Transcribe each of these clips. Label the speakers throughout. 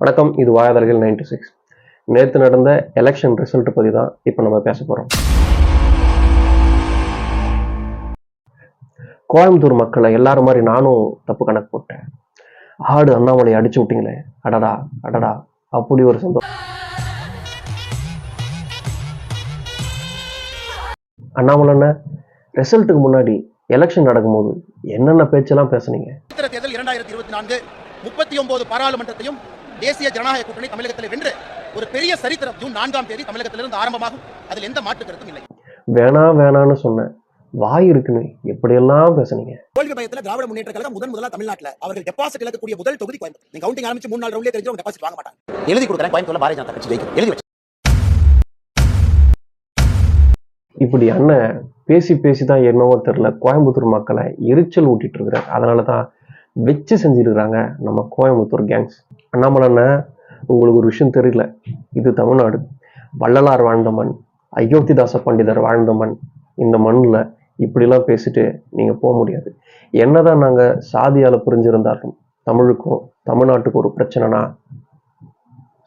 Speaker 1: வணக்கம், இது வாயாதர்கள் 96. நேற்று நடந்த எலெக்ஷன் ரிசல்ட் பற்றி தான் இப்போ நம்ம பேச போகிறோம். கோயம்புத்தூர் மக்களை எல்லாரும் மாதிரி நானும் தப்பு கணக்கு போட்டேன். ஆடு அண்ணாமலையை அடிச்சு விட்டீங்களே, அடடா அடடா, அப்படி ஒரு சந்தோஷம். அண்ணாமலை ரிசல்ட்டுக்கு முன்னாடி எலெக்ஷன் நடக்கும்போது என்னென்ன பேச்செல்லாம் பேசுனீங்க?
Speaker 2: தேர்தல் 2024 39 பாராளுமன்றத்தையும் தேசிய ஜனநாயக கூட்டணி தமிழகத்தில் வென்று ஒரு பெரிய சரித்திரம் ஜூன் 4ஆம் தேதி தமிழகத்திலிருந்து ஆரம்பமாகும். அதில் எந்த மாற்று கருத்தும் இல்லை. வேணான்னு சொன்னேன், வாய் இருக்குன்னு எப்படியெல்லாம் பேசுனீங்க.
Speaker 3: தோல்வி பயத்துல திராவிட முன்னேற்ற கழகம் முதல்ல தமிழ்நாட்டில் அவர்கள் டெபாசிட் இழக்கக்கூடிய முதல் தொகுதி கோயம்புத்தூர். நீங்க கவுண்டிங் ஆரம்பிச்சு 3-4 ரவுண்ட்லயே தெரிஞ்சு டெபாசிட் வாங்க மாட்டாங்க. எழுதி கொடுக்குறேன், கோயம்புத்தூர்ல பாரதிய ஜனதா கட்சி ஜெயிக்கும் எழுதி வச்சு.
Speaker 1: இப்படி அண்ணன் பேசி தான் என்னவோ தெரியல கோயம்புத்தூர் மக்களை எரிச்சல் ஊட்டிட்டு இருக்கிறார். அதனாலதான் வச்சு செஞ்சிருக்கிறாங்க நம்ம கோயம்புத்தூர் கேங்ஸ். அண்ணாமலை உங்களுக்கு ஒரு விஷயம் தெரியல, இது தமிழ்நாடு, வள்ளலார் வாழ்ந்த மண், அயோத்திதாச பண்டிதர் வாழ்ந்த மண். இந்த மண்ணில் இப்படிலாம் பேசிட்டு நீங்க போக முடியாது. என்னதான் நாங்க சாதியால புரிஞ்சிருந்தாலும் தமிழுக்கும் தமிழ்நாட்டுக்கும் ஒரு பிரச்சனைனா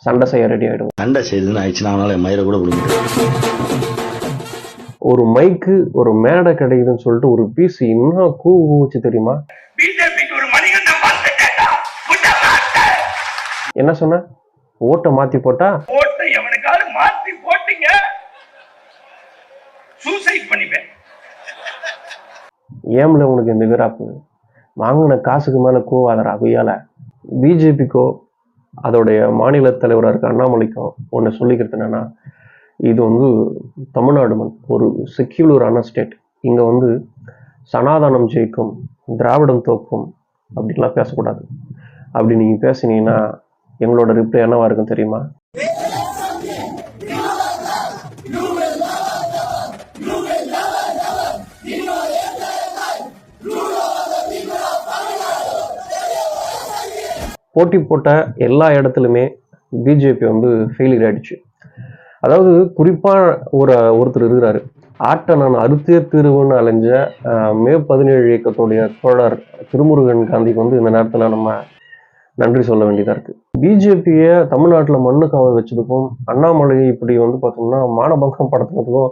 Speaker 1: சண்டை செய்ய ரெடி ஆயிடும்.
Speaker 4: சண்டை செய்யுதுன்னு ஆயிடுச்சுன்னா அவனால மயிரை கூட
Speaker 1: ஒரு மைக்கு ஒரு மேடை கிடைக்குதுன்னு சொல்லிட்டு ஒரு பீஸ் இன்னும் கூச்சு தெரியுமா? என்ன சொன்ன? ஓட்டை மாத்தி போட்டா
Speaker 5: ஓட்டை எவனுக்காவது மாத்தி போட்டீங்க சூசைட் பண்ணிப்பேன்.
Speaker 1: ஏம்ல உனக்கு இந்த வீராப்பு? வாங்கின காசுக்கு மேல கூவாதரா குய்யால. பிஜேபிக்கோ அதோடைய மாநில தலைவராக இருக்க அண்ணாமலைக்கோ ஒன்று சொல்லிக்கிறது என்னன்னா, இது தமிழ்நாடு மண், ஒரு செக்யூலரான ஸ்டேட். இங்க சனாதனம் ஜெயிக்கும், திராவிடம் தோக்கும் அப்படின்லாம் பேசக்கூடாது. அப்படி நீங்க பேசினீங்கன்னா எங்களோட ரிப்ளை என்னவா இருக்கும் தெரியுமா? போட்டி போட்ட எல்லா இடத்துலையுமே பிஜேபி ஃபெயிலியர் ஆயிடுச்சு. அதாவது குறிப்பா ஒருத்தர் இருக்கிறாரு, ஆட்டை நான் அறுத்தே தீர்வுன்னு அலைஞ்ச மே 17 இயக்கத்துடைய தோழர் திருமுருகன் காந்திக்கு இந்த நேரத்துல நம்ம நன்றி சொல்ல வேண்டியதா இருக்கு. பிஜேபியை தமிழ்நாட்டுல மண்ணுக்காவ வச்சதுக்கும் அண்ணாமலையை இப்படி பார்த்தோம்னா மானபங்கம் படுத்துறதுக்கும்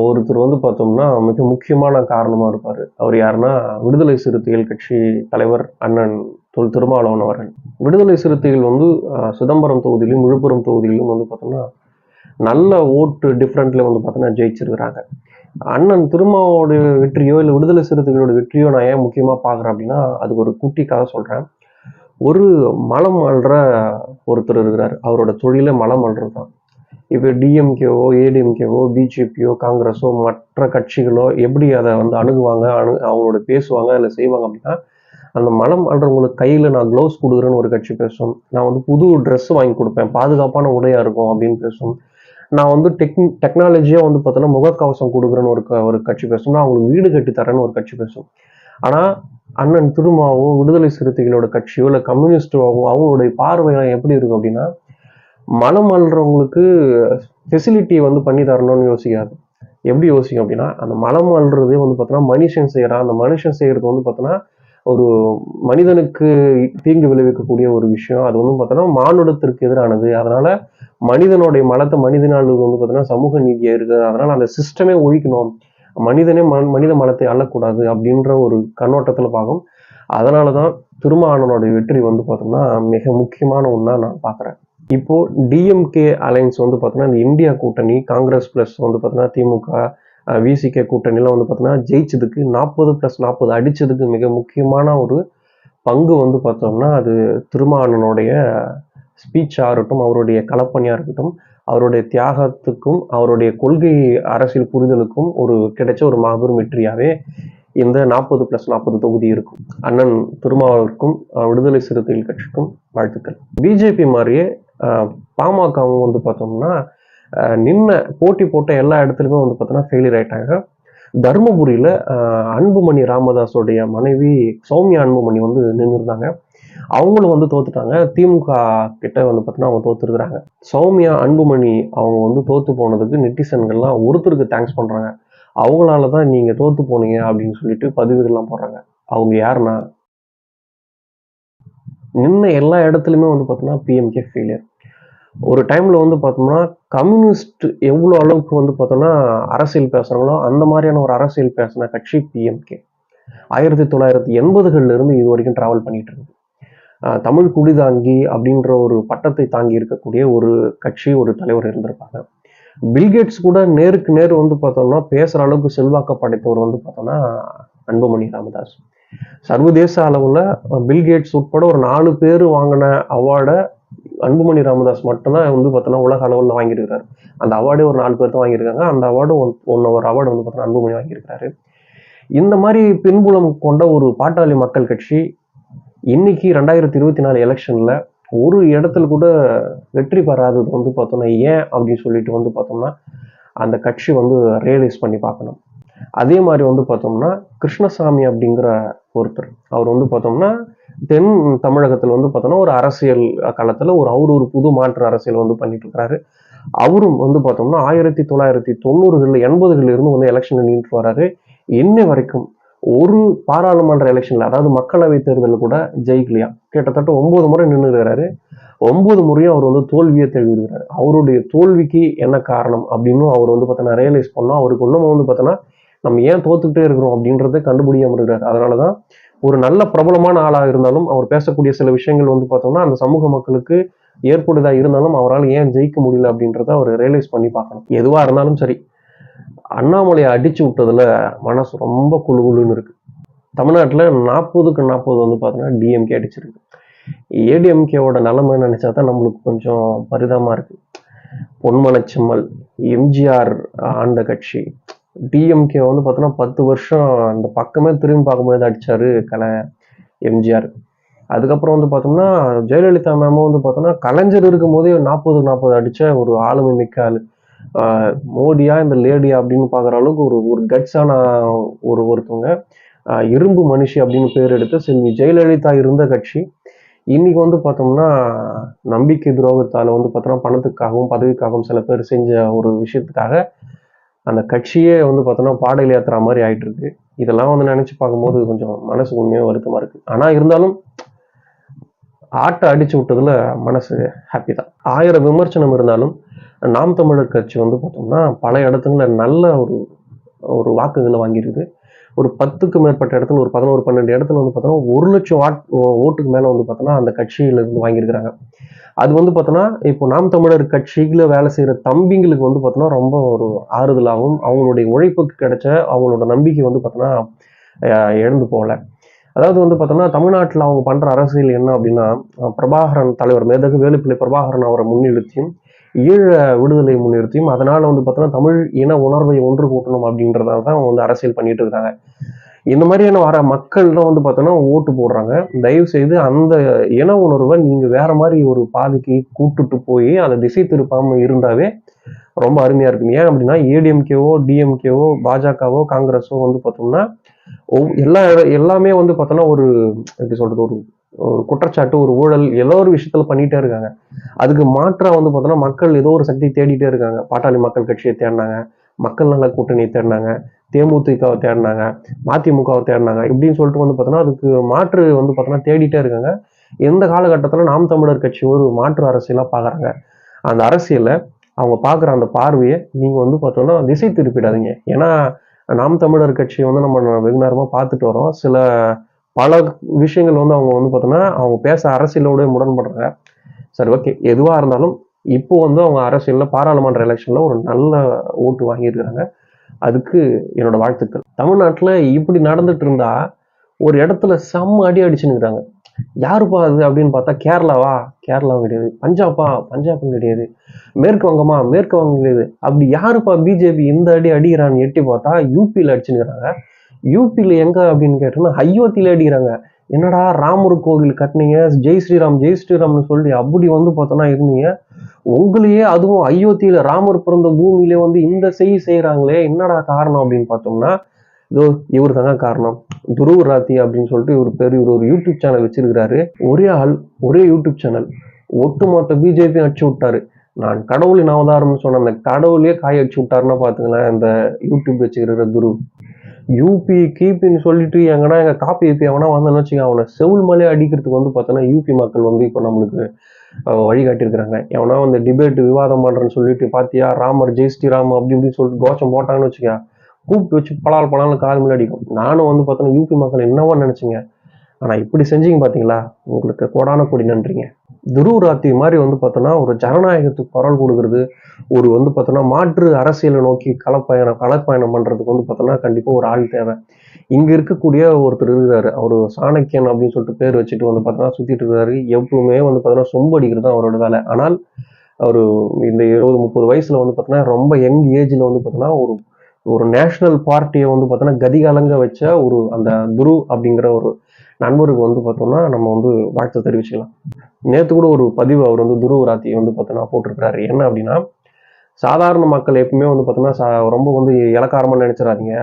Speaker 1: ஒருத்தர் பார்த்தோம்னா மிக முக்கியமான காரணமா இருப்பாரு. அவர் யாருன்னா விடுதலை சிறுத்தைகள் கட்சி தலைவர் அண்ணன் தொல் திருமாவளவன் அவர்கள். விடுதலை சிறுத்தைகள் சிதம்பரம் தொகுதியிலும் விழுப்புரம் தொகுதியிலும் பார்த்தோம்னா நல்ல ஓட்டு டிஃப்ரெண்ட்ல பார்த்தோம்னா ஜெயிச்சிருக்கிறாங்க. அண்ணன் திருமாவோட வெற்றியோ இல்லை விடுதலை சிறுத்தைகளோட வெற்றியோ நான் ஏன் முக்கியமா பாக்குறேன் அப்படின்னா, அதுக்கு ஒரு குட்டி கதை சொல்றேன். ஒரு மலம் அள்ளுற ஒருத்தர் இருக்கிறார், அவரோட தொழில மலம் அள்ளுறது தான். இப்போ டிஎம்கேவோ ஏடிஎம்கேவோ பிஜேபியோ காங்கிரஸோ மற்ற கட்சிகளோ எப்படி அதை அணுகுவாங்க, அவங்களோட பேசுவாங்க இல்லை செய்வாங்க அப்படின்னா, அந்த மலம் அள்ளுறவங்களுக்கு கையில நான் க்ளவுஸ் கொடுக்குறேன்னு ஒரு கட்சி பேசும், நான் புது ட்ரெஸ் வாங்கி கொடுப்பேன், பாதுகாப்பான உடையா இருக்கும் அப்படின்னு பேசும். நான் டெக்னாலஜியா பார்த்தோன்னா முகக்கவசம் கொடுக்குறேன்னு ஒரு கட்சி பேசும், நான் அவங்களுக்கு வீடு கட்டி தரேன்னு ஒரு கட்சி பேசும். ஆனா அண்ணன் திருமாவோ விடுதலை சிறுத்தைகளோட கட்சியோ இல்லை கம்யூனிஸ்டோவோ அவங்களுடைய பார்வை எப்படி இருக்கும் அப்படின்னா, மலம் அள்ளுறவங்களுக்கு ஃபெசிலிட்டி பண்ணி தரணும்னு யோசிக்காது. எப்படி யோசிக்கும் அப்படின்னா, அந்த மலம் அள்ளுறதே பார்த்தோன்னா மனுஷன் செய்யறான், அந்த மனுஷன் செய்யறது பார்த்தோன்னா ஒரு மனிதனுக்கு தீங்கு விளைவிக்கக்கூடிய ஒரு விஷயம். அது பார்த்தோன்னா மானுடத்திற்கு எதிரானது. அதனால மனிதனுடைய மலத்தை மனிதனால் பார்த்தோன்னா சமூக நீதியா இருக்குது. அதனால அந்த சிஸ்டமே ஒழிக்கணும், மனிதனே மனித மலத்தை அள்ளக்கூடாது அப்படின்ற ஒரு கண்ணோட்டத்துல பார்க்கும். அதனாலதான் திருமாவளவனுடைய வெற்றி பார்த்தோம்னா மிக முக்கியமான ஒண்ணா நான் பாக்குறேன். இப்போ டிஎம்கே அலைன்ஸ் பார்த்தோம்னா இந்த இந்தியா கூட்டணி காங்கிரஸ் பிளஸ் பார்த்தோம்னா திமுக விசிகே கூட்டணியில பார்த்தோம்னா ஜெயிச்சதுக்கு 40+40 அடிச்சதுக்கு மிக முக்கியமான ஒரு பங்கு பார்த்தோம்னா அது திருமாவளவனுடைய ஸ்பீச்சா இருக்கட்டும், அவருடைய களப்பணியா இருக்கட்டும், அவருடைய தியாகத்துக்கும் அவருடைய கொள்கை அரசியல் புரிதலுக்கும் கிடைச்ச ஒரு மாபெரும் வெற்றியாவே இந்த 40+40 தொகுதி இருக்கும். அண்ணன் திருமாவளவனுக்கும் விடுதலை சிறுத்தைகள் கட்சிக்கும் வாழ்த்துக்கள். பிஜேபி மாதிரியே பாமகவும் பார்த்தோம்னா நின்ன போட்டி போட்ட எல்லா இடத்துலையுமே பார்த்தோம்னா ஃபெயிலியர் ஆயிட்டாங்க. தர்மபுரியில அன்புமணி ராமதாஸோடைய மனைவி சௌமியா அன்புமணி நின்று இருந்தாங்க. அவங்களும் தோத்துட்டாங்க. திமுக கிட்ட பார்த்தோன்னா அவங்க தோத்துருக்குறாங்க. சௌமியா அன்புமணி அவங்க தோத்து போனதுக்கு நெட்டிசன்கள்லாம் ஒருத்தருக்கு தேங்க்ஸ் பண்றாங்க. அவங்களாலதான் நீங்க தோத்து போனீங்க அப்படின்னு சொல்லிட்டு பதிவுகள்லாம் போடுறாங்க. அவங்க யாருன்னா, நின்ன எல்லா இடத்துலையுமே வந்து பார்த்தோம்னா பிஎம்கே ஃபெயிலியர். ஒரு டைம்ல வந்து பார்த்தோம்னா கம்யூனிஸ்ட் எவ்வளோ அளவுக்கு வந்து பார்த்தோம்னா அரசியல் பேசுறாங்களோ அந்த மாதிரியான ஒரு அரசியல் பேசின கட்சி பிஎம்கே. 1980கள்ல இருந்து இது வரைக்கும் டிராவல் பண்ணிட்டு இருக்கு. தமிழ் குடிதாங்கி அப்படின்ற ஒரு பட்டத்தை தாங்கி இருக்கக்கூடிய ஒரு கட்சி, ஒரு தலைவர் இருந்திருப்பாங்க. பில்கேட்ஸ் கூட நேருக்கு நேர் வந்து பார்த்தோம்னா பேசுற அளவுக்கு செல்வாக்க படைத்தவர் வந்து பார்த்தோம்னா அன்புமணி ராமதாஸ். சர்வதேச அளவுல பில்கேட்ஸ் உட்பட ஒரு 4 பேர் வாங்கின அவார்டை அன்புமணி ராமதாஸ் மட்டும்தான் வந்து பார்த்தோம்னா உலக அளவில் வாங்கியிருக்காரு. அந்த அவார்டே ஒரு 4 பேர் தான் வாங்கியிருக்காங்க. அந்த அவார்டு ஒரு அவார்டு வந்து பார்த்தோம்னா அன்புமணி வாங்கியிருக்காரு. இந்த மாதிரி பின்புலம் கொண்ட ஒரு பாட்டாளி மக்கள் கட்சி இன்னைக்கு 2024 எலெக்ஷன்ல ஒரு இடத்துல கூட வெற்றி பெறாதது வந்து பார்த்தோம்னா ஏன் அப்படின்னு சொல்லிட்டு வந்து பார்த்தோம்னா அந்த கட்சி வந்து ரியலைஸ் பண்ணி பார்க்கணும். அதே மாதிரி வந்து பார்த்தோம்னா கிருஷ்ணசாமி அப்படிங்கிற ஒருத்தர், அவர் வந்து பார்த்தோம்னா தென் தமிழகத்துல வந்து பார்த்தோம்னா ஒரு அரசியல் களத்துல அவர் ஒரு புது மாற்று அரசியல் வந்து பண்ணிட்டு இருக்கிறாரு. அவரும் வந்து பார்த்தோம்னா 1990கள் 80கள் இருந்து வந்து எலெக்ஷன்ல நின்று வராரு. இன்னை வரைக்கும் ஒரு பாராளுமன்ற எலெக்ஷன்ல, அதாவது மக்களவை தேர்தலில் கூட ஜெயிக்கலையா. கிட்டத்தட்ட 9 முறை நின்றுகிறாரு. 9 முறையும் அவர் வந்து தோல்வியை தழுவிடுகிறாரு. அவருடைய தோல்விக்கு என்ன காரணம் அப்படின்னு அவர் வந்து பார்த்தோன்னா ரியலைஸ் பண்ணோம். அவருக்கு இன்னமும் வந்து பார்த்தோன்னா நம்ம ஏன் தோத்துக்கிட்டே இருக்கிறோம் அப்படின்றத கண்டுபிடிக்காம இருக்கிறாரு. அதனாலதான் ஒரு நல்ல பிரபலமான ஆளாக இருந்தாலும் அவர் பேசக்கூடிய சில விஷயங்கள் வந்து பார்த்தோம்னா அந்த சமூக மக்களுக்கு ஏற்படுதா இருந்தாலும் அவரால் ஏன் ஜெயிக்க முடியல அப்படின்றத அவர் ரியலைஸ் பண்ணி பார்க்கணும். எதுவா இருந்தாலும் சரி, அண்ணாமலையை அடிச்சு விட்டதுல மனசு ரொம்ப குழுகுலுன்னு இருக்கு. தமிழ்நாட்டுல 40க்கு 40 வந்து பார்த்தோம்னா டிஎம்கே அடிச்சிருக்கு. ஏடிஎம்கேவோட நிலைமை நினைச்சா தான் நம்மளுக்கு கொஞ்சம் பரிதாபமா இருக்கு. பொன்மனச்செம்மல், எம்ஜிஆர் ஆண்ட கட்சி. டிஎம்கே வந்து பார்த்தோன்னா 10 வருஷம் அந்த பக்கமே திரும்பி பார்க்கும்போது அடிச்சாரு எம்ஜிஆர். அதுக்கப்புறம் வந்து பார்த்தோம்னா ஜெயலலிதா மேமும் வந்து பார்த்தோம்னா கலைஞர் இருக்கும் போதே 40 அடிச்ச ஒரு ஆளுமை மிக்க ஆளு. மோடியா இந்த லேடியா அப்படின்னு பாக்குற அளவுக்கு ஒரு கட்ஸான ஒருத்தவங்க, இரும்பு மனுஷி அப்படின்னு பேர் எடுத்து செல்வி ஜெயலலிதா இருந்த கட்சி இன்னைக்கு வந்து பார்த்தோம்னா நம்பிக்கை துரோகத்தால வந்து பார்த்தோம்னா பணத்துக்காகவும் பதவிக்காகவும் சில பேர் செஞ்ச ஒரு விஷயத்துக்காக அந்த கட்சியே வந்து பார்த்தோம்னா பாடையில் ஏத்துற மாதிரி ஆயிட்டு இருக்கு. இதெல்லாம் வந்து நினைச்சு பார்க்கும்போது கொஞ்சம் மனசு உண்மையா வருத்தமா இருக்கு. ஆனா இருந்தாலும் ஆட்டை அடிச்சு விட்டதுல மனசு ஹாப்பி தான். 1000 விமர்சனம் இருந்தாலும் நாம் தமிழர் கட்சி வந்து பார்த்தோம்னா பல இடத்துல நல்ல ஒரு வாக்குகளை வாங்கியிருக்குது. ஒரு 10க்கு மேற்பட்ட இடத்துல, ஒரு 11 12 இடத்துல வந்து பார்த்தோம்னா 1 லட்சம் ஓட்டுக்கு மேல வந்து பார்த்தோம்னா அந்த கட்சியில இருந்து வாங்கியிருக்கிறாங்க. அது வந்து பார்த்தோம்னா இப்போ நாம் தமிழர் கட்சியில வேலை செய்யற தம்பிங்களுக்கு வந்து பார்த்தோம்னா ரொம்ப ஒரு ஆறுதலாகவும் அவங்களுடைய உழைப்புக்கு கிடைச்ச அவங்களோட நம்பிக்கை வந்து பார்த்தோம்னா இழந்து போகல. அதாவது வந்து பார்த்தோம்னா தமிழ்நாட்டில் அவங்க பண்ற அரசியல் என்ன அப்படின்னா, பிரபாகரன் தலைவர் மேதகு வேலுப்பிள்ளை பிரபாகரன் அவரை முன்னிறுத்தியும் ஈழ விடுதலை முன்னிறுத்தியும் அதனால வந்து பார்த்தோம்னா தமிழ் இன உணர்வை ஒன்று கூட்டணும் அப்படின்றதால தான் அவங்க வந்து அரசியல் பண்ணிட்டு இருக்காங்க. இந்த மாதிரியான வர மக்கள் தான் வந்து பார்த்தோம்னா ஓட்டு போடுறாங்க. தயவு செய்து அந்த இன உணர்வை நீங்க வேற மாதிரி ஒரு பாதைக்கு கூட்டுட்டு போய் அதை திசை திருப்பாம இருந்தாவே ரொம்ப அருமையா இருக்கும். ஏன் அப்படின்னா ஏடிஎம்கேவோ டிஎம்கேவோ பாஜகவோ காங்கிரஸோ வந்து பார்த்தோம்னா எல்லாமே வந்து பார்த்தோம்னா ஒரு எப்படி சொல்றது, ஒரு குற்றச்சாட்டு, ஒரு ஊழல் ஏதோ ஒரு விஷயத்துல பண்ணிட்டே இருக்காங்க. அதுக்கு மாற்றா வந்து பார்த்தோம்னா மக்கள் ஏதோ ஒரு சக்தி தேடிட்டே இருக்காங்க. பாட்டாளி மக்கள் கட்சியை தேடினாங்க, மக்கள் நல கூட்டணியை தேடினாங்க, தேமுதிகவை தேடினாங்க, மதிமுகவை தேடினாங்க. இப்படின்னு சொல்லிட்டு வந்து பார்த்தோம்னா அதுக்கு மாற்று வந்து பார்த்தோம்னா தேடிட்டே இருக்காங்க. எந்த காலகட்டத்துல நாம் தமிழர் கட்சி ஒரு மாற்று அரசியலா பாக்குறாங்க. அந்த அரசியலை அவங்க பாக்குற அந்த பார்வையை நீங்க வந்து பார்த்தோம்னா திசை திருப்பிடாதீங்க. ஏன்னா நாம் தமிழர் கட்சியை வந்து நம்ம வெகு நேரமா பார்த்துட்டு வரோம். பல விஷயங்கள் வந்து அவங்க வந்து பார்த்தோம்னா அவங்க பேச அரசியலோட முரண்படுறாங்க. சரி, ஓகே, எதுவா இருந்தாலும் இப்போ வந்து அவங்க அரசியல்ல பாராளுமன்ற எலெக்ஷன்ல ஒரு நல்ல ஓட்டு வாங்கியிருக்கிறாங்க. அதுக்கு என்னோட வாழ்த்துக்கள். தமிழ்நாட்டுல இப்படி நடந்துட்டு இருந்தா ஒரு இடத்துல செம்ம அடி அடிச்சுன்னுக்குறாங்க. யாருப்பா அது அப்படின்னு பார்த்தா கேரளாவும் கிடையாது. பஞ்சாபும் கிடையாது. மேற்கு வங்கம் கிடையாது. அப்படி யாருப்பா பிஜேபி இந்த அடி அடிக்கிறான்னு எட்டி பார்த்தா யூபியில அடிச்சுன்னுக்குறாங்க. யூபியில எங்க அப்படின்னு கேட்டோம்னா அயோத்தியில அடிக்கிறாங்க. என்னடா ராமர் கோவில் கட்டினீங்க, ஜெய் ஸ்ரீராம்னு சொல்லி அப்படி வந்து பார்த்தோம்னா இருந்தீங்க. உங்களையே அதுவும் அயோத்தியில ராமர் பிறந்த பூமியிலே வந்து இந்த செய்யறாங்களே, என்னடா காரணம் அப்படின்னு பார்த்தோம்னா இதோ இவர் தாங்க காரணம். துருவ ராத்தி அப்படின்னு சொல்லிட்டு இவர் ஒரு யூடியூப் சேனல் வச்சிருக்கிறாரு. ஒரே ஆள், ஒரே யூடியூப் சேனல், ஒட்டுமொத்த பிஜேபி அடிச்சு விட்டாரு. நான் கடவுளின் அவதாரம்னு சொன்ன அந்த கடவுளையே காய அடிச்சு விட்டாருன்னா பாத்துங்களேன் இந்த யூடியூப் வச்சுக்கிற குரு. யூபி கீப்பின்னு சொல்லிட்டு எங்கன்னா எங்க காப்பி யூபி எவனா வந்தோன்னு வச்சுக்க அவனை செவுல் மலையை அடிக்கிறதுக்கு வந்து பார்த்தோன்னா யூபி மக்கள் வந்து இப்போ நம்மளுக்கு வழிகாட்டியிருக்கிறாங்க. எவனா வந்து டிபேட் விவாதம் பண்றேன்னு சொல்லிட்டு பாத்தியா ராமர் ஜெய் ஸ்ரீராம் அப்படி இப்படின்னு சொல்லிட்டு கோஷம் போட்டாங்கன்னு வச்சுக்க கூப்பிட்டு வச்சு பலால் பலால்னு கால் மேல அடிக்கும். நானும் வந்து பார்த்தோன்னா யூபி மக்கள் என்னவோ நினைச்சீங்க, ஆனா இப்படி செஞ்சீங்க பாத்தீங்களா, உங்களுக்கு கோடான கோடி நன்றிங்க. துருவ் ராத்தி மாதிரி வந்து பார்த்தோன்னா ஒரு ஜனநாயகத்துக்கு குரல் கொடுக்கறது, ஒரு வந்து பார்த்தோன்னா மாற்று அரசியலை நோக்கி களப்பயணம் பண்றதுக்கு வந்து பார்த்தோன்னா கண்டிப்பா ஒரு ஆள் தேவை. இங்க இருக்கக்கூடிய ஒருத்தர் இருக்கிறாரு, அவரு சாணக்கியன் அப்படின்னு சொல்லிட்டு பேர் வச்சுட்டு வந்து பார்த்தோன்னா சுத்திட்டு இருக்காரு. எப்பவுமே வந்து பார்த்தோன்னா சொம்பு அடிக்கிறது தான் அவரோட வேலை. ஆனால் அவரு இந்த 20-30 வயசுல வந்து பார்த்தோன்னா ரொம்ப யங் ஏஜ்ல வந்து பார்த்தோன்னா ஒரு ஒரு நேஷனல் பார்ட்டியை வந்து பார்த்தோன்னா கதிகலங்க வச்ச ஒரு அந்த துருவ் அப்படிங்கிற ஒரு நண்பருக்கு வந்து பார்த்தோம்னா நம்ம வந்து வாழ்த்து தெரிவிச்சுக்கலாம். நேற்று கூட ஒரு பதிவு அவர் வந்து துருவ் ராத்தி வந்து பார்த்தோன்னா போட்டிருக்கிறாரு. என்ன அப்படின்னா, சாதாரண மக்கள் எப்பவுமே வந்து பார்த்தோன்னா ரொம்ப வந்து இலக்காரமா நினைச்சிடாதீங்க,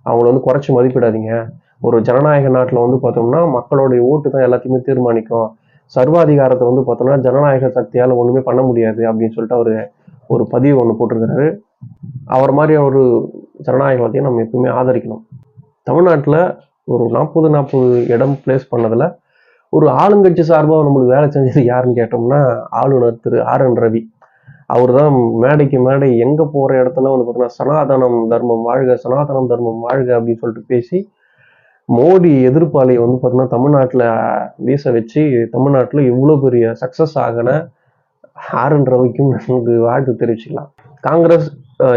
Speaker 1: அவங்கள வந்து குறைச்சி மதிப்பிடாதீங்க. ஒரு ஜனநாயக நாட்டில் வந்து பார்த்தோம்னா மக்களுடைய ஓட்டு தான் எல்லாத்தையுமே தீர்மானிக்கும். சர்வாதிகாரத்தை வந்து பார்த்தோம்னா ஜனநாயக சக்தியால் ஒண்ணுமே பண்ண முடியாது அப்படின்னு சொல்லிட்டு அவரு ஒரு பதிவு ஒன்று போட்டிருக்கிறாரு. அவர் மாதிரி ஒரு ஜனநாயகவாதியை நம்ம எப்பவுமே ஆதரிக்கணும். தமிழ்நாட்டில் ஒரு 40 இடம் பிளேஸ் பண்ணதுல ஒரு ஆளுங்கட்சி சார்பாக நம்மளுக்கு வேலை செஞ்சது யாருன்னு கேட்டோம்னா ஆளுநர் திரு RN ரவி. அவர் தான் மேடைக்கு மேடை எங்க போற இடத்துல வந்து பார்த்தீங்கன்னா சனாதனம் தர்மம் வாழ்க, சனாதனம் தர்மம் வாழ்க அப்படின்னு சொல்லிட்டு பேசி மோடி எதிர்ப்பாளை வந்து பார்த்தீங்கன்னா தமிழ்நாட்டில் வீச வச்சு தமிழ்நாட்டில் இவ்வளோ பெரிய சக்சஸ் ஆகின RN ரவிக்கும் நமக்கு வாழ்த்து தெரிவிச்சுக்கலாம். காங்கிரஸ்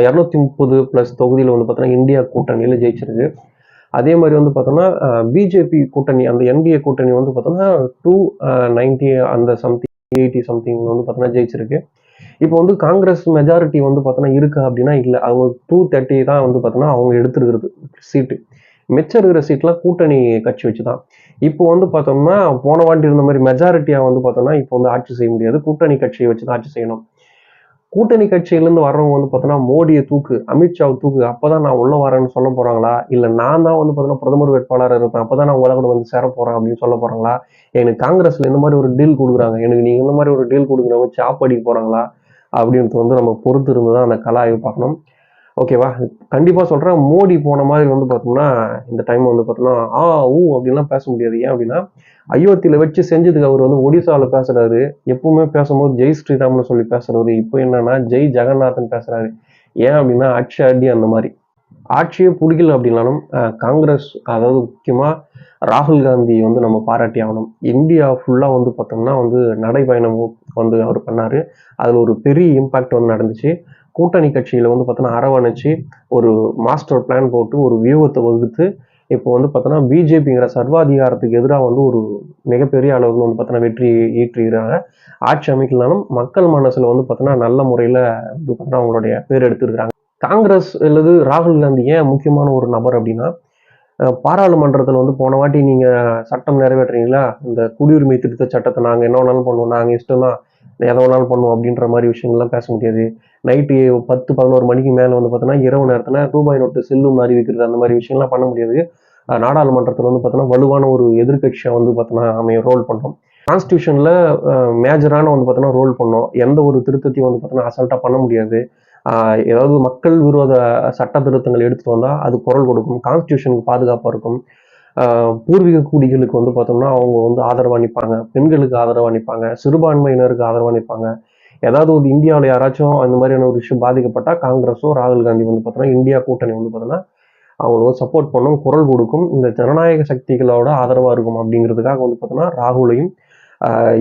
Speaker 1: 230+ தொகுதியில் வந்து பார்த்தீங்கன்னா இந்தியா கூட்டணியில் ஜெயிச்சிருக்கு. அதே மாதிரி வந்து பார்த்தோம்னா பிஜேபி கூட்டணி அந்த NDA கூட்டணி வந்து பார்த்தோம்னா 290 அந்த சம்திங் 80 சம்திங் வந்து பார்த்தோம்னா ஜெயிச்சிருக்கு. இப்போ வந்து காங்கிரஸ் மெஜாரிட்டி வந்து பார்த்தோம்னா இருக்கா அப்படின்னா இல்லை, அவங்க 230 தான் வந்து பார்த்தோம்னா அவங்க எடுத்துருக்கிறது சீட்டு. மிச்சம் இருக்கிற சீட்லாம் கூட்டணி கட்சி வச்சு தான். இப்போ வந்து பார்த்தோம்னா போன வாட்டி இருந்த மாதிரி மெஜாரிட்டியா வந்து பார்த்தோம்னா இப்போ வந்து ஆட்சி செய்ய முடியாது, கூட்டணி கட்சியை வச்சு தான் ஆட்சி செய்யணும். கூட்டணி கட்சியிலேருந்து வர்றவங்க வந்து பார்த்தோன்னா மோடியை தூக்கு, அமித்ஷாவை தூக்கு, அப்பதான் நான் உள்ள வரேன்னு சொல்ல போறாங்களா, இல்லை நான் தான் வந்து பார்த்தோன்னா பிரதமர் வேட்பாளராக இருப்பேன், அப்பதான் நான் உலக வந்து சேர போறேன் அப்படின்னு சொல்ல போறாங்களா, எனக்கு காங்கிரஸ்ல இந்த மாதிரி ஒரு டீல் கொடுக்குறாங்க, எனக்கு நீங்க இந்த மாதிரி ஒரு டீல் கொடுக்குறவங்க சாப் அடிக்க போறாங்களா அப்படின்றது வந்து நம்ம பொறுத்து இருந்து தான் அந்த கலாய்வு பார்க்கணும். ஓகேவா, கண்டிப்பா சொல்றேன். மோடி போன மாதிரி வந்து பார்த்தோம்னா இந்த டைம் வந்து பார்த்தோம்னா அப்படின்லாம் பேச முடியாது. ஏன் அப்படின்னா அயோத்தியில வச்சு செஞ்சதுக்கு அவர் வந்து ஒடிசாவில் பேசுறாரு. எப்பவுமே பேசும்போது ஜெய் ஸ்ரீராம்னு சொல்லி பேசுறவரு இப்போ என்னன்னா ஜெய் ஜெகநாதன் பேசுறாரு. ஏன் அப்படின்னா ஆட்சி அடி அந்த மாதிரி ஆட்சியே பிடிக்கல அப்படின்னாலும் காங்கிரஸ் அதாவது முக்கியமா ராகுல் காந்தி வந்து நம்ம பாராட்டி ஆகணும். இந்தியா ஃபுல்லா வந்து பார்த்தோம்னா வந்து நடைபயணம் வந்து அவர் பண்ணாரு. அதுல ஒரு பெரிய இம்பாக்ட் வந்து நடந்துச்சு. கூட்டணி கட்சியில வந்து பார்த்தோன்னா அரவணைச்சு ஒரு மாஸ்டர் பிளான் போட்டு ஒரு வியூகத்தை வகுத்து இப்போ வந்து பார்த்தோன்னா பிஜேபிங்கிற சர்வாதிகாரத்துக்கு எதிராக வந்து ஒரு மிகப்பெரிய அளவில் வந்து பார்த்தோன்னா வெற்றி ஈற்றுகிறாங்க. ஆட்சி அமைக்கலனாலும் மக்கள் மனசுல வந்து பார்த்தோன்னா நல்ல முறையில் வந்து பார்த்தோன்னா அவங்களுடைய பேர் எடுத்துருக்கிறாங்க. காங்கிரஸ் அல்லது ராகுல் காந்தி ஏன் முக்கியமான ஒரு நபர் அப்படின்னா, பாராளுமன்றத்தில் வந்து போன வாட்டி நீங்க சட்டம் நிறைவேற்றுறீங்களா, இந்த குடியுரிமை திருத்த சட்டத்தை நாங்கள் என்ன வேணாலும் பண்ணுவோம், நாங்கள் இஷ்டம் தான் எதை வேணாலும் பண்ணுவோம் அப்படின்ற மாதிரி விஷயங்கள்லாம் பேச முடியாது. நைட்டு 10-11 மணிக்கு மேலே வந்து பார்த்தோன்னா இரவு நேரத்தில் ரூபாய் நோட்டு செல்லும் அறிவிக்கிறது அந்த மாதிரி விஷயம்லாம் பண்ண முடியாது. நாடாளுமன்றத்தில் வந்து பார்த்தோன்னா வலுவான ஒரு எதிர்கட்சியாக வந்து பார்த்தோன்னா நம்ம ரோல் பண்ணோம். கான்ஸ்டியூஷன்ல மேஜரான வந்து பார்த்தோன்னா ரோல் பண்ணோம். எந்த ஒரு திருத்தத்தையும் வந்து பார்த்தோன்னா அசால்ட்டாக பண்ண முடியாது. ஏதாவது மக்கள் விரோத சட்ட திருத்தங்கள் எடுத்துட்டு வந்தா அது குரல் கொடுக்கும், கான்ஸ்டியூஷனுக்கு பாதுகாப்பா இருக்கும். பூர்வீக குடிகளுக்கு வந்து பார்த்தோம்னா அவங்க வந்து ஆதரவா நிற்பாங்க, பெண்களுக்கு ஆதரவா நிற்பாங்க, சிறுபான்மையினருக்கு ஆதரவா நிற்பாங்க. ஏதாவது ஒரு இந்தியாவில் யாராச்சும் அந்த மாதிரியான ஒரு விஷயம் பாதிக்கப்பட்டா காங்கிரஸோ ராகுல் காந்தி வந்து பார்த்தோன்னா இந்தியா கூட்டணி வந்து பார்த்தோன்னா அவங்களுக்கு சப்போர்ட் பண்ணும், குரல் கொடுக்கும், இந்த ஜனநாயக சக்திகளோட ஆதரவா இருக்கும் அப்படிங்கிறதுக்காக வந்து பார்த்தோன்னா ராகுலையும்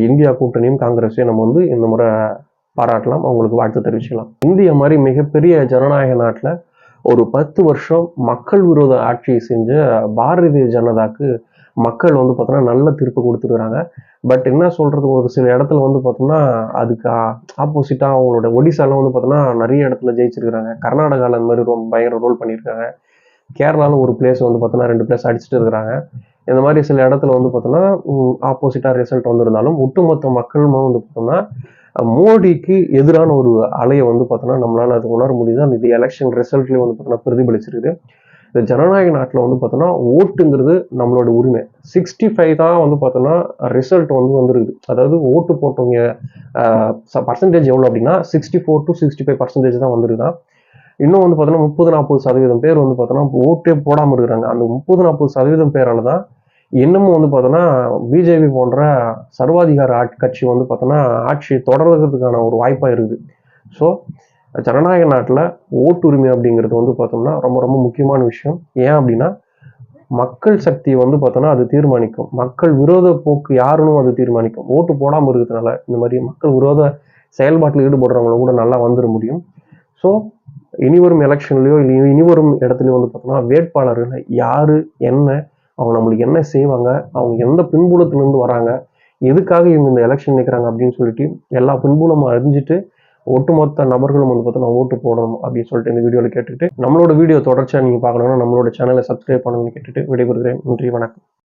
Speaker 1: இந்தியா கூட்டணியும் காங்கிரஸையும் நம்ம வந்து இந்த முறை பாராட்டலாம், அவங்களுக்கு வாழ்த்து தெரிவிச்சுக்கலாம். இந்தியா மாதிரி மிகப்பெரிய ஜனநாயக நாட்டில் ஒரு 10 வருஷம் மக்கள் விரோத ஆட்சியை செஞ்ச பாரதிய ஜனதாக்கு மக்கள் வந்து பார்த்தோன்னா நல்ல தீர்ப்பு கொடுத்துருக்காங்க. பட் என்ன சொல்றது, ஒரு சில இடத்துல வந்து பார்த்தோம்னா அதுக்கு ஆப்போசிட்டா அவங்களோட ஒடிசால வந்து பார்த்தோன்னா நிறைய இடத்துல ஜெயிச்சிருக்கிறாங்க. கர்நாடகாவில் அந்த மாதிரி ரொம்ப பயங்கர ரோல் பண்ணியிருக்காங்க. கேரளாவில் ஒரு பிளேஸ் வந்து பார்த்தோன்னா 2 பிளேஸ் அடிச்சுட்டு இருக்கிறாங்க. இந்த மாதிரி சில இடத்துல வந்து பார்த்தோன்னா ஆப்போசிட்டா ரிசல்ட் வந்திருந்தாலும் ஒட்டுமொத்த மக்களும் வந்து பார்த்தோம்னா மோடிக்கு எதிரான ஒரு அலையை வந்து பார்த்தோன்னா நம்மளால அது உணர முடியுது. அந்த எலெக்ஷன் ரிசல்ட்லேயே வந்து பார்த்தோன்னா பிரதிபலிச்சிருக்குது. இந்த ஜனநாயக நாட்டில் வந்து பார்த்தோன்னா ஓட்டுங்கிறது நம்மளோட உரிமை. 65 தான் வந்து பார்த்தோன்னா ரிசல்ட் வந்து வந்துருக்குது. அதாவது ஓட்டு போட்டவங்க பர்சன்டேஜ் எவ்வளோ அப்படின்னா 64 to 65% தான் வந்துருக்குதான். இன்னும் வந்து பார்த்தோன்னா 30-40% பேர் வந்து பார்த்தோன்னா ஓட்டே போடாமல் இருக்கிறாங்க. அந்த 30-40% பேரால தான் இன்னமும் வந்து பார்த்தோன்னா பிஜேபி போன்ற சர்வாதிகார கட்சி வந்து பார்த்தோன்னா ஆட்சி தொடர்றதுக்கான ஒரு வாய்ப்பாக இருக்குது. ஸோ ஜனநாயக நாட்டில் ஓட்டுரிமை அப்படிங்கிறது வந்து பார்த்தோம்னா ரொம்ப ரொம்ப முக்கியமான விஷயம். ஏன் அப்படின்னா மக்கள் சக்தி வந்து பார்த்தோன்னா அது தீர்மானிக்கும். மக்கள் விரோத போக்கு யாருன்னு அது தீர்மானிக்கும். ஓட்டு போடாமல் இருக்கிறதுனால இந்த மாதிரி மக்கள் விரோத செயல்பாட்டில் ஈடுபடுறவங்கள கூட நல்லா வந்துட முடியும். ஸோ இனிவரும் எலெக்ஷன்லையோ இல்லை இனிவரும் இடத்துலையோ வந்து பார்த்தோம்னா வேட்பாளர்கள் யாரு என்ன, அவங்க நம்மளுக்கு என்ன செய்வாங்க, அவங்க எந்த பின்புலத்திலிருந்து வராங்க, எதுக்காக இவங்க இந்த எலெக்ஷன் நிற்கிறாங்க அப்படின்னு சொல்லிட்டு எல்லா பின்புலமும் அறிஞ்சிட்டு ஒட்டுமொத்த நபர்களும் வந்து பார்த்தா ஓட்டு போடணும் அப்படின்னு சொல்லிட்டு இந்த வீடியோவில் கேட்டுக்கிட்டு நம்மளோட வீடியோ தொடர்ச்சியாக நீங்கள் பார்க்கணும்னா நம்மளோட சேனலை சப்ஸ்கிரைப் பண்ணணும்னு கேட்டுட்டு விடைபெறுகிறேன். நன்றி, வணக்கம்.